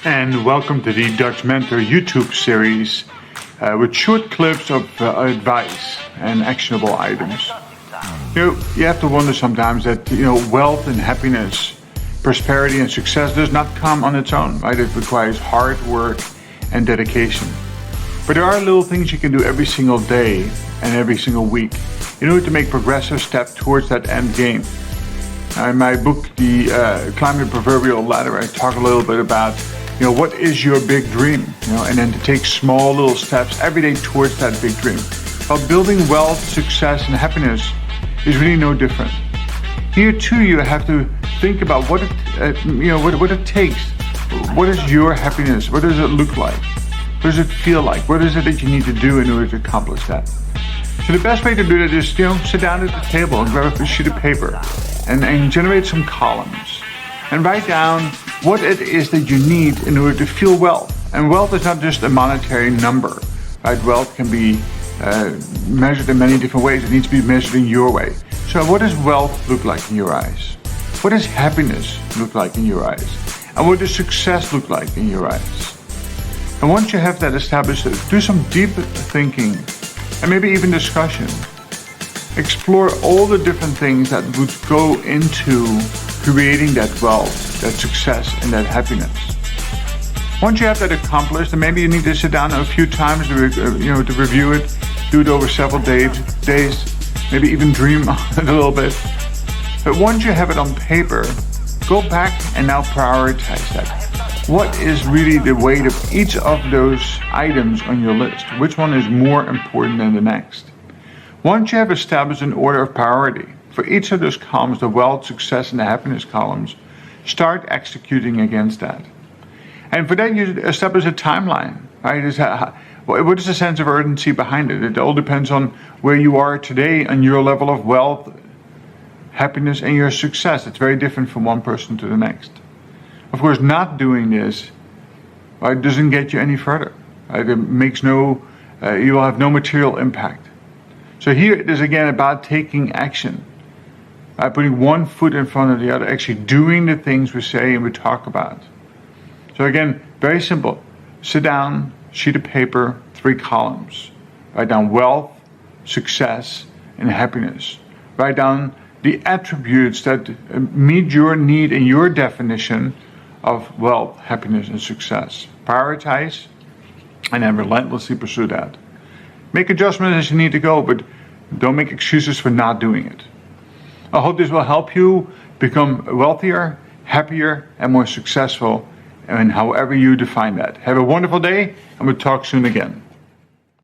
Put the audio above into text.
and welcome to the Dutch Mentor YouTube series with short clips of advice and actionable items. You have to wonder sometimes that wealth and happiness, prosperity and success does not come on its own, right? It requires hard work and dedication. But there are little things you can do every single day and every single week in order to make progressive step towards that end game. In my book, The Climb the Proverbial Ladder, I talk a little bit about what is your big dream, and then to take small little steps every day towards that big dream. While building wealth, success, and happiness is really no different. Here too, you have to think about what it takes. What is your happiness? What does it look like? What does it feel like? What is it that you need to do in order to accomplish that? So the best way to do that is, sit down at the table and grab a sheet of paper and generate some columns and write down what it is that you need in order to feel wealth. And wealth is not just a monetary number, right? Wealth can be measured in many different ways. It needs to be measured in your way. So what does wealth look like in your eyes? What does happiness look like in your eyes? And what does success look like in your eyes? And once you have that established, do some deep thinking and maybe even discussion. Explore all the different things that would go into creating that wealth, that success, and that happiness. Once you have that accomplished, then maybe you need to sit down a few times to review it, do it over several days, maybe even dream on it a little bit. But once you have it on paper, go back and now prioritize that. What is really the weight of each of those items on your list? Which one is more important than the next? Once you have established an order of priority for each of those columns, the wealth, success, and the happiness columns, start executing against that. And for that, you establish a timeline, right? What is the sense of urgency behind it? It all depends on where you are today on your level of wealth, happiness, and your success. It's very different from one person to the next. Of course, not doing this, right, doesn't get you any further. Right? It makes you will have no material impact. So here it is again about taking action. Putting one foot in front of the other, actually doing the things we say and we talk about. So again, very simple. Sit down, sheet of paper, 3 columns. Write down wealth, success, and happiness. Write down the attributes that meet your need and your definition of wealth, happiness, and success. Prioritize, and then relentlessly pursue that. Make adjustments as you need to go, but don't make excuses for not doing it. I hope this will help you become wealthier, happier, and more successful, and however you define that. Have a wonderful day, and we'll talk soon again.